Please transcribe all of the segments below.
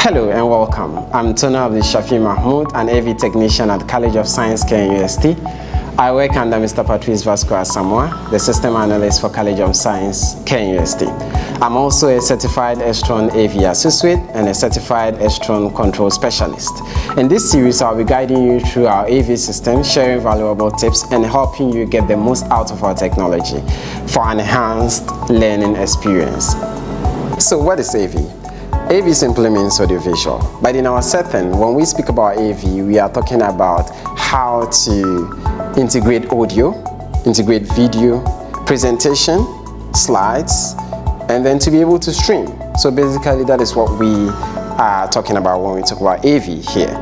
Hello and welcome. I'm Tony Shafi Mahmoud, an AV technician at College of Science, KNUST. I work under Mr. Patrice Vasco Asamoah, the system analyst for College of Science, KNUST. I'm also a certified Estron AV associate and a certified Estron control specialist. In this series, I'll be guiding you through our AV system, sharing valuable tips, and helping you get the most out of our technology for an enhanced learning experience. So what is AV? AV simply means audiovisual, but in our setting, when we speak about AV, we are talking about how to integrate audio, integrate video, presentation, slides, and then to be able to stream. So basically, that is what we are talking about when we talk about AV here.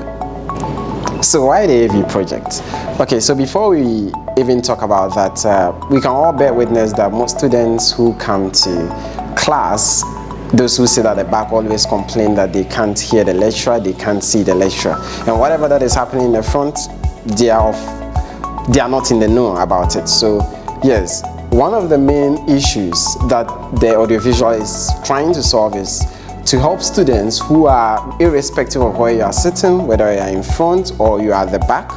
So why the AV project? Okay, so before we even talk about that, we can all bear witness that most students who come to class, those who sit at the back always complain that they can't hear the lecturer, they can't see the lecturer. And whatever that is happening in the front, they are not in the know about it. So yes, one of the main issues that the audiovisual is trying to solve is to help students who are, irrespective of where you are sitting, whether you are in front or you are at the back,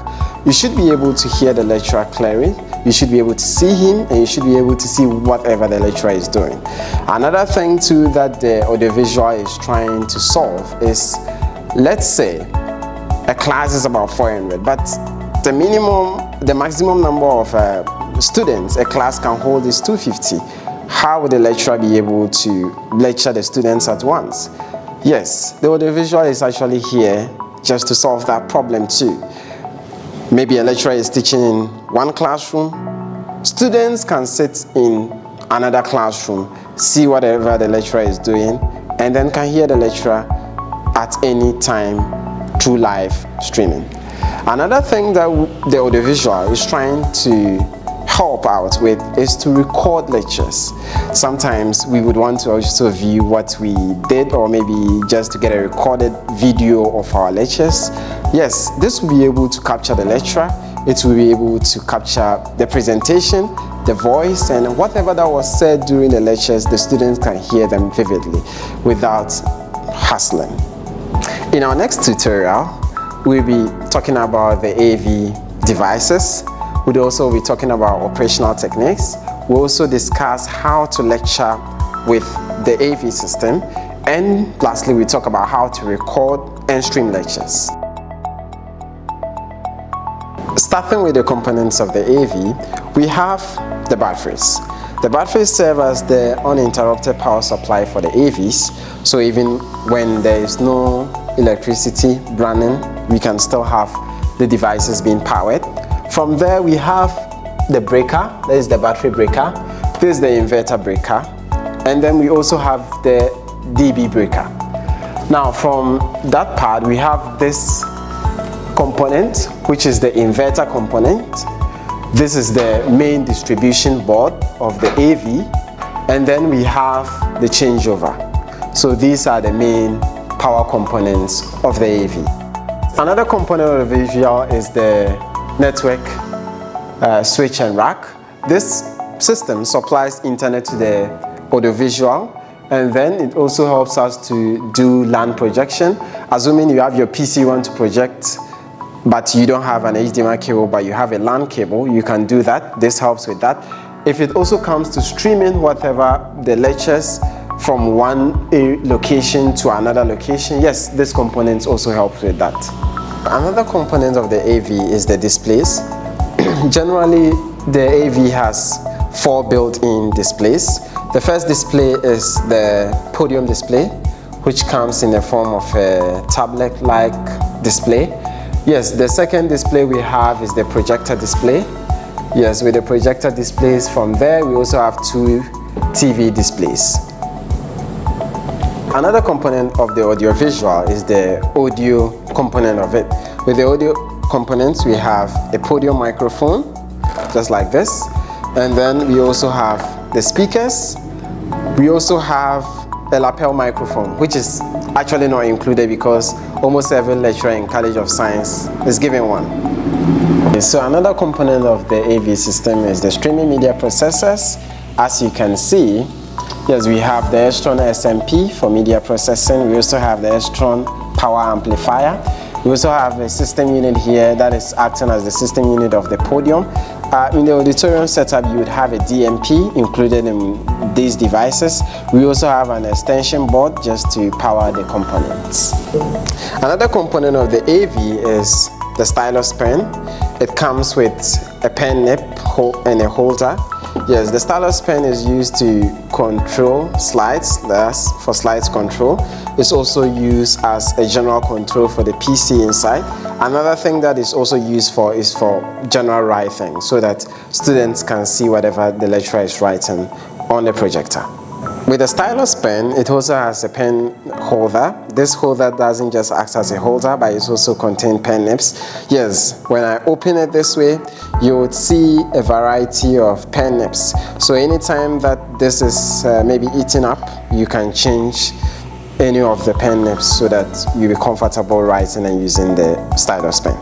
you should be able to hear the lecturer clearly, you should be able to see him, and you should be able to see whatever the lecturer is doing. Another thing too that the audiovisual is trying to solve is, let's say a class is about 400, but the maximum number of students a class can hold is 250. How would the lecturer be able to lecture the students at once? Yes, the audiovisual is actually here just to solve that problem too. Maybe a lecturer is teaching in one classroom, students can sit in another classroom, see whatever the lecturer is doing, and then can hear the lecturer at any time through live streaming. Another thing that the audiovisual is trying to help out with is to record lectures. Sometimes we would want to also view what we did, or maybe just to get a recorded video of our lectures. Yes, this will be able to capture the lecturer, it will be able to capture the presentation, the voice, and whatever that was said during the lectures, the students can hear them vividly without hassling. In our next tutorial, we'll be talking about the AV devices. We'll also be talking about operational techniques. We'll also discuss how to lecture with the AV system. And lastly, we talk about how to record and stream lectures. Starting with the components of the AV, we have the batteries. The batteries serve as the uninterrupted power supply for the AVs. So even when there is no electricity running, we can still have the devices being powered. From there, we have the breaker. That is the battery breaker. This is the inverter breaker. And then we also have the DB breaker. Now, from that part, we have this component, which is the inverter component. This is the main distribution board of the AV. And then we have the changeover. So these are the main power components of the AV. Another component of the visual is the network switch and rack. This system supplies internet to the audiovisual, and then it also helps us to do LAN projection. Assuming you have your PC you want to project, but you don't have an HDMI cable, but you have a LAN cable, you can do that. This helps with that. If it also comes to streaming whatever the lectures from one location to another location, yes, this component also helps with that. Another component of the AV is the displays. Generally, the AV has 4 built-in displays. The first display is the podium display, which comes in the form of a tablet-like display. Yes, the second display we have is the projector display. Yes, with the projector displays, from there we also have 2 TV displays. Another component of the audiovisual is the audio component of it. With the audio components, we have a podium microphone, just like this. And then we also have the speakers. We also have a lapel microphone, which is actually not included because almost every lecturer in College of Science is given one. So another component of the AV system is the streaming media processors. As you can see, Yes, we have the S-Tron SMP for media processing. We also have the S-Tron power amplifier. We also have a system unit here that is acting as the system unit of the podium. In the auditorium setup, you would have a DMP included in these devices. We also have an extension board just to power the components. Another component of the AV is the stylus pen. It comes with a pen nib and a holder. Yes, the stylus pen is used to control slides, that's for slides control. It's also used as a general control for the PC inside. Another thing that is also used for is for general writing, so that students can see whatever the lecturer is writing on the projector. With the stylus pen, it also has a pen holder. This holder doesn't just act as a holder, but it also contains pen nibs. Yes, when I open it this way, you would see a variety of pen nibs. So anytime that this is maybe eaten up, you can change any of the pen nibs so that you'll be comfortable writing and using the stylus pen.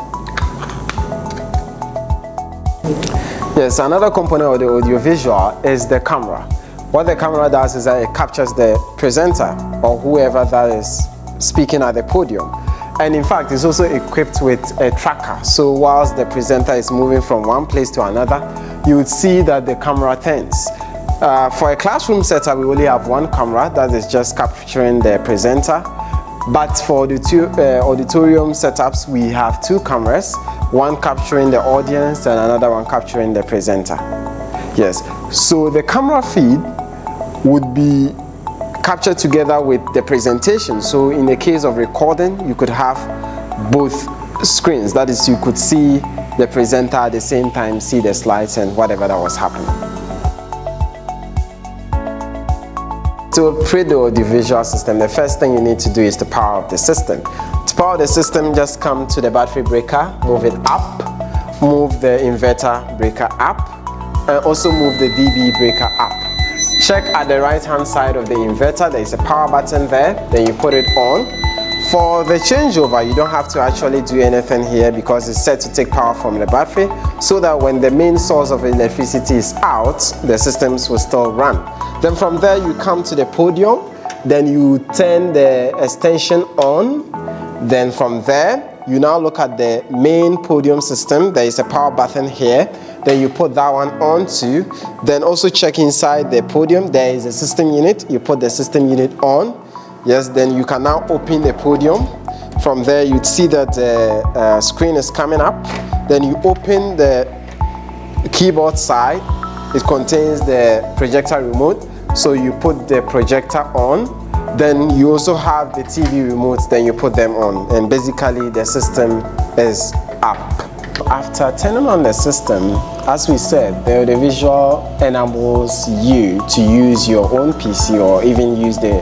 Yes, another component of the audiovisual is the camera. What the camera does is that it captures the presenter or whoever that is speaking at the podium. And in fact, it's also equipped with a tracker. So whilst the presenter is moving from one place to another, you would see that the camera turns. For a classroom setup, we only have one camera that is just capturing the presenter. But for the auditorium setups, we have two cameras, one capturing the audience and another one capturing the presenter. Yes, so the camera feed would be captured together with the presentation. So in the case of recording, you could have both screens. That is, you could see the presenter at the same time, see the slides and whatever that was happening. To operate the audiovisual system, the first thing you need to do is to power up the system. To power the system, just come to the battery breaker, move it up, move the inverter breaker up, and also move the DB breaker up. Check at the right hand side of the inverter, there is a power button there, then you put it on. For the changeover, you don't have to actually do anything here because it's set to take power from the battery, so that when the main source of electricity is out, the systems will still run. Then from there you come to the podium, then you turn the extension on. Then from there you now look at the main podium system. There is a power button here, then you put that one on too. Then also check inside the podium, there is a system unit, you put the system unit on. Yes, then you can now open the podium. From there you'd see that the screen is coming up. Then you open the keyboard side, it contains the projector remote, so you put the projector on. Then you also have the TV remotes, then you put them on, and basically the system is up. After turning on the system, as we said, the audiovisual enables you to use your own PC or even use the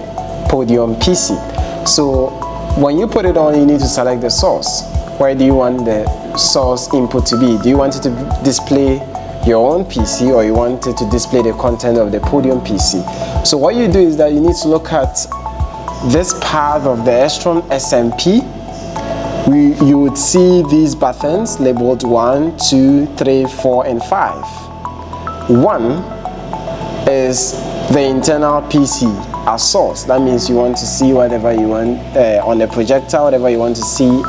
podium PC. So when you put it on, you need to select the source. Where do you want the source input to be? Do you want it to display your own PC, or you want it to display the content of the podium PC? So what you do is that you need to look at this path of the S-Tron SMP. You would see these buttons labeled 1, 2, 3, 4, and 5. 1 is the internal PC as source. That means you want to see whatever you want on the projector, whatever you want to see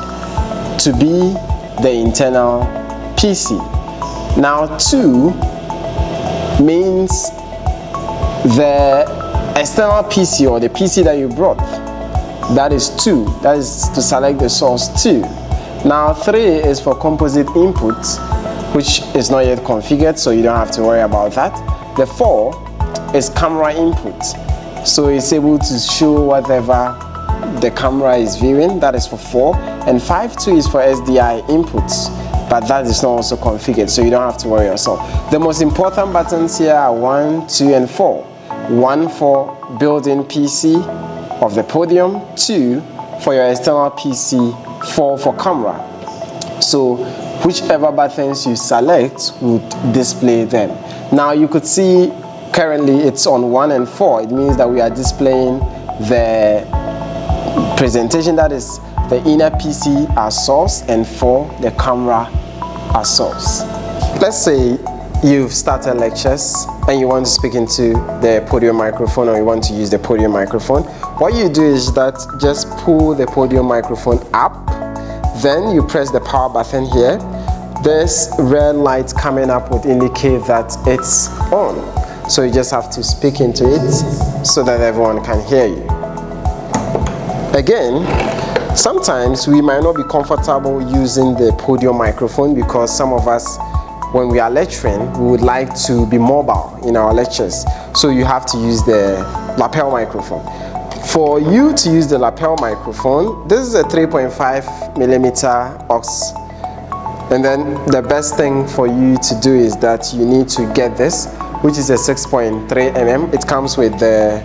to be the internal PC. Now 2 means the external PC or the PC that you brought. That is 2. That is to select the source 2. Now 3 is for composite input, which is not yet configured, so you don't have to worry about that. The 4 is camera input. So it's able to show whatever the camera is viewing. That is for 4. And 5.2 is for SDI inputs, but that is not also configured, so you don't have to worry yourself. The most important buttons here are 1, 2, and 4. 1 for built-in PC of the podium, 2 for your external PC, 4 for camera. So whichever buttons you select would display them. Now you could see currently it's on 1 and 4. It means that we are displaying the presentation, that is the inner PC as source, and 4 the camera as source. Let's say you've started lectures and you want to speak into the podium microphone, or you want to use the podium microphone, what you do is that just pull the podium microphone up, then you press the power button here. This red light coming up would indicate that it's on. So you just have to speak into it so that everyone can hear you. Again, sometimes we might not be comfortable using the podium microphone because some of us, when we are lecturing, we would like to be mobile in our lectures. So you have to use the lapel microphone. For you to use the lapel microphone, this is a 3.5 millimeter aux. And then the best thing for you to do is that you need to get this, which is a 6.3 mm. It comes with the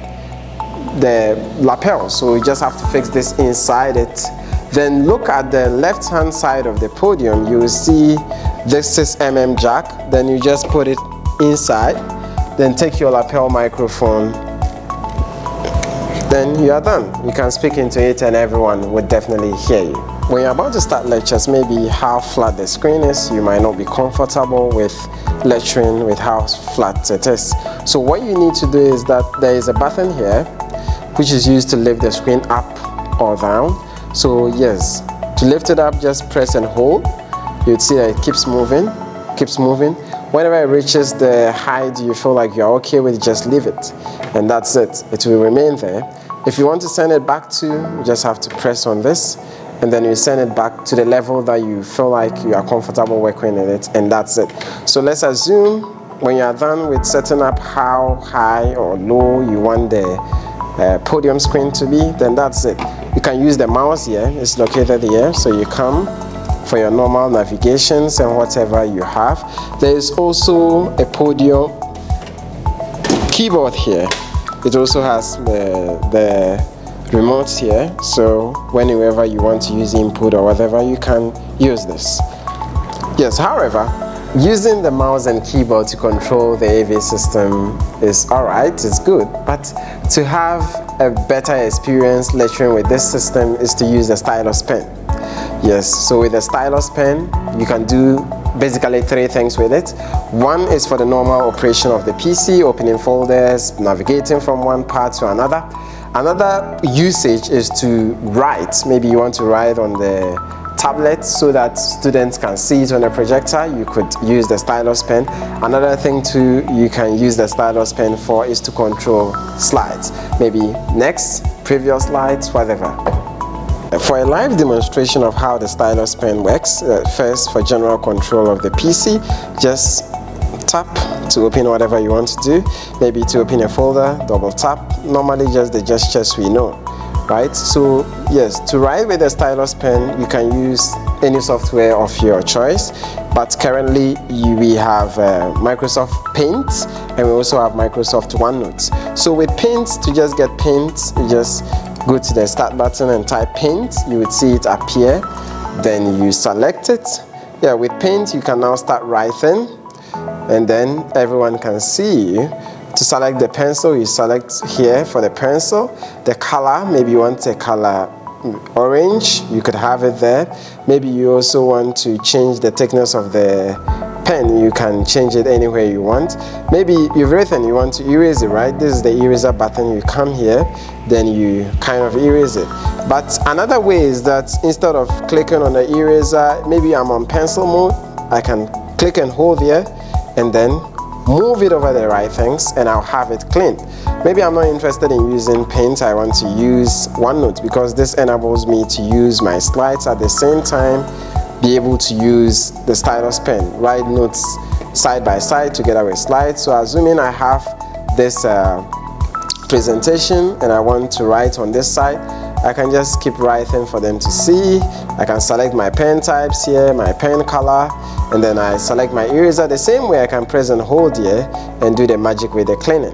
lapel, so you just have to fix this inside it. Then look at the left hand side of the podium, you will see this 6 mm jack. Then you just put it inside, then take your lapel microphone, then you are done. You can speak into it and everyone would definitely hear you. When you're about to start lectures, maybe how flat the screen is, you might not be comfortable with lecturing with how flat it is. So what you need to do is that there is a button here which is used to lift the screen up or down. So yes, to lift it up, just press and hold. You'd see that it keeps moving. Whenever it reaches the height you feel like you're okay with, just leave it, and that's it. It will remain there. If you want to send it back to, you just have to press on this, and then you send it back to the level that you feel like you are comfortable working in it, and that's it. So let's assume when you are done with setting up how high or low you want the podium screen to be, then that's it. You can use the mouse here, it's located here, so you come for your normal navigations and whatever you have. There is also a podium keyboard here. It also has the remote here, so whenever you want to use input or whatever, you can use this. Yes, however, using the mouse and keyboard to control the AV system is alright, it's good, but to have a better experience lecturing with this system is to use the stylus pen. Yes, so with the stylus pen, you can do basically 3 things with it. One is for the normal operation of the PC, opening folders, navigating from one part to another. Another usage is to write. Maybe you want to write on the tablet so that students can see it on a projector. You could use the stylus pen. Another thing too you can use the stylus pen for is to control slides. Maybe next, previous slides, whatever. For a live demonstration of how the stylus pen works, first for general control of the PC, just tap to open whatever you want to do. Maybe to open a folder, double tap. Normally just the gestures we know, right? So yes, to write with a stylus pen, you can use any software of your choice, but currently we have Microsoft Paint, and we also have Microsoft OneNote. So with Paint, to just get Paint, you just go to the start button and type Paint. You would see it appear, then you select it. Yeah, with Paint you can now start writing, and then everyone can see you. To select the pencil, you select here for the pencil. The color, maybe you want a color orange, you could have it there. Maybe you also want to change the thickness of the pen, you can change it anywhere you want. Maybe you've written, you want to erase it, right? This is the eraser button. You come here, then you kind of erase it. But another way is that instead of clicking on the eraser, maybe I'm on pencil mode, I can click and hold here and then move it over the right things and I'll have it clean. Maybe I'm not interested in using Paint, I want to use OneNote because this enables me to use my slides at the same time, be able to use the stylus pen, write notes side by side together with slides. So assuming I have this presentation and I want to write on this side, I can just keep writing for them to see. I can select my pen types here, my pen color, and then I select my eraser. The same way I can press and hold here and do the magic with the cleaning.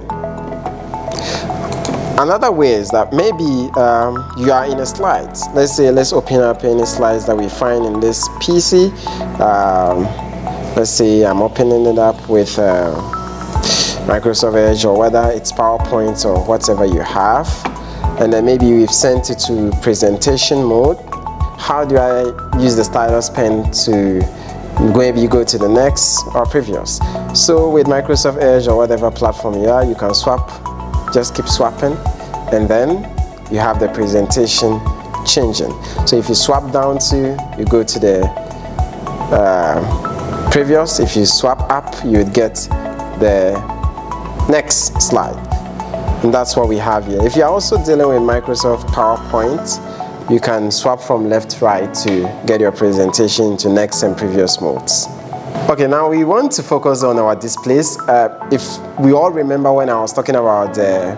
Another way is that maybe you are in a slide. Let's say, let's open up any slides that we find in this PC. Let's say I'm opening it up with Microsoft Edge, or whether it's PowerPoint or whatever you have. And then maybe we've sent it to presentation mode. How do I use the stylus pen to maybe go to the next or previous. So with Microsoft Edge or whatever platform you are, you can swap, just keep swapping, and then you have the presentation changing. So if you swap down to, you go to the previous. If you swap up, you would get the next slide, and that's what we have here. If you're also dealing with Microsoft PowerPoint, you can swap from left to right to get your presentation into next and previous modes. Okay, now we want to focus on our displays. If we all remember when I was talking about the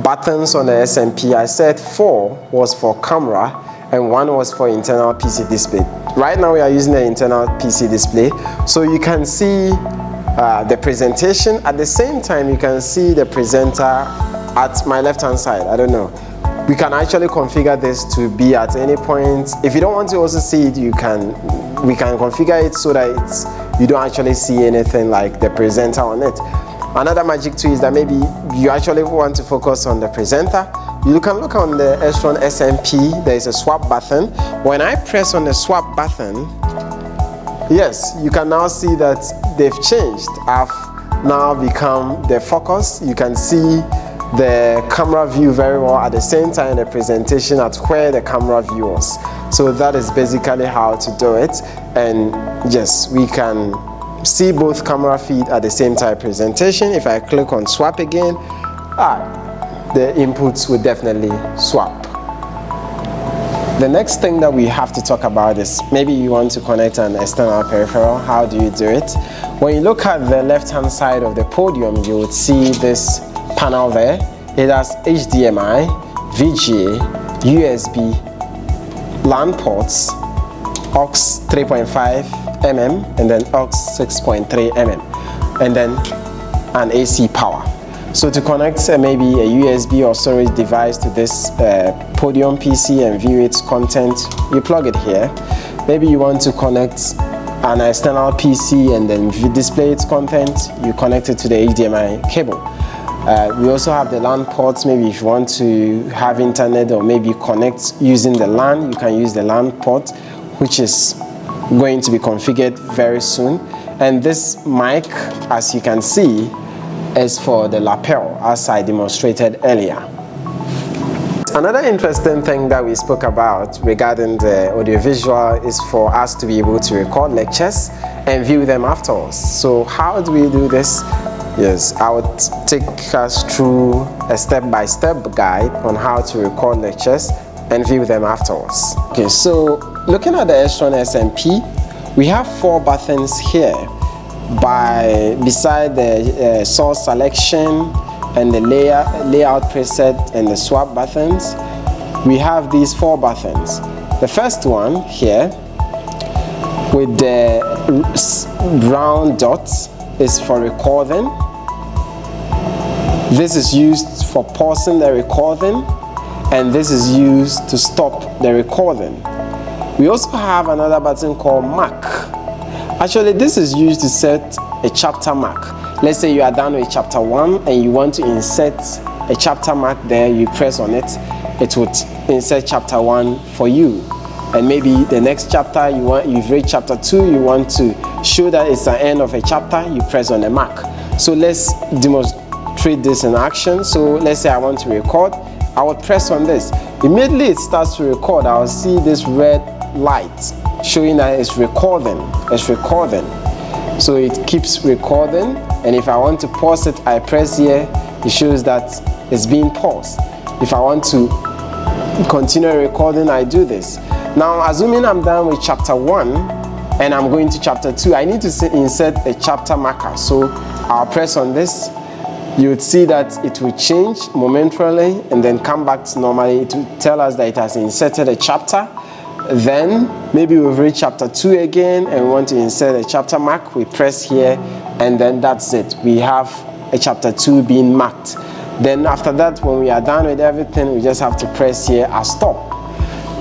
buttons on the SMP, I said 4 was for camera and 1 was for internal PC display. Right now we are using the internal PC display, so you can see the presentation. At the same time, you can see the presenter at my left hand side. I don't know. We can actually configure this to be at any point. If you don't want to also see it, we can configure it so that you don't actually see anything like the presenter on it. Another magic too is that maybe you actually want to focus on the presenter. You can look on the Estron SMP, there is a swap button. When I press on the swap button, yes, you can now see that they've changed. I've now become the focus. You can see the camera view very well, at the same time the presentation at where the camera view was. So that is basically how to do it. And yes, we can see both camera feed at the same time presentation. If I click on swap again, the inputs will definitely swap. The next thing that we have to talk about is maybe you want to connect an external peripheral. How do you do it? When you look at the left hand side of the podium, you would see this panel there. It has HDMI, VGA, USB, LAN ports, aux 3.5 mm, and then aux 6.3 mm, and then an AC power. So to connect maybe a USB or storage device to this podium PC and view its content, you plug it here. Maybe you want to connect an external PC and then display its content, you connect it to the HDMI cable. We also have the LAN ports. Maybe if you want to have internet or maybe connect using the LAN, you can use the LAN port, which is going to be configured very soon. And this mic, as you can see, is for the lapel, as I demonstrated earlier. Another interesting thing that we spoke about regarding the audiovisual is for us to be able to record lectures and view them afterwards. So how do we do this? Yes, I would take us through a step-by-step guide on how to record lectures and view them afterwards. Okay, so looking at the Estron SMP, we have 4 buttons here. Beside the source selection and the layout preset and the swap buttons, we have these 4 buttons. The first one here with the round dots is for recording. This is used for pausing the recording, and this is used to stop the recording. We also have another button called mark. Actually, this is used to set a chapter mark. Let's say you are done with chapter 1 and you want to insert a chapter mark there, you press on it, it would insert chapter 1 for you. And maybe the next chapter you've read chapter 2, you want to show that it's the end of a chapter, you press on the mark. So let's demonstrate this in action. So let's say I want to record, I would press on this. Immediately it starts to record, I'll see this red light showing that it's recording. So it keeps recording, and if I want to pause it, I press here, it shows that it's being paused. If I want to continue recording, I do this. Now, assuming I'm done with chapter 1 and I'm going to chapter 2, I need to insert a chapter marker. So I'll press on this. You would see that it will change momentarily and then come back to normally. It will tell us that it has inserted a chapter. Then maybe we've read chapter 2 again and we want to insert a chapter mark. We press here and then that's it. We have a chapter 2 being marked. Then after that, when we are done with everything, we just have to press here as stop.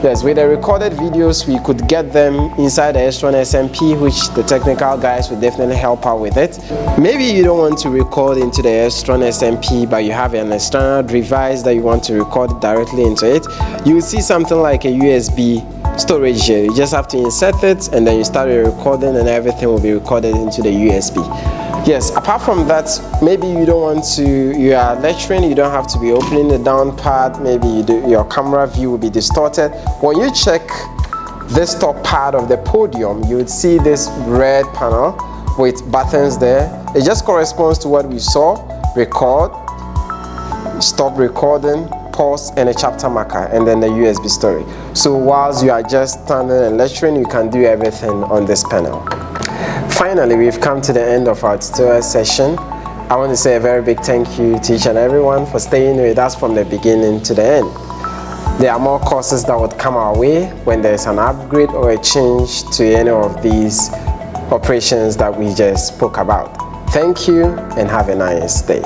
Yes, with the recorded videos, we could get them inside the Estron SMP, which the technical guys will definitely help out with it. Maybe you don't want to record into the Estron SMP, but you have an external device that you want to record directly into it. You will see something like a USB storage here. You just have to insert it and then you start your recording and everything will be recorded into the USB. Yes, apart from that, maybe you don't want to, you are lecturing, you don't have to be opening the down part, maybe your camera view will be distorted. When you check this top part of the podium, you would see this red panel with buttons there. It just corresponds to what we saw: record, stop recording, pause, and a chapter marker, and then the USB storage. So whilst you are just standing and lecturing, you can do everything on this panel. Finally, we've come to the end of our tutorial session. I want to say a very big thank you to each and everyone for staying with us from the beginning to the end. There are more courses that would come our way when there's an upgrade or a change to any of these operations that we just spoke about. Thank you and have a nice day.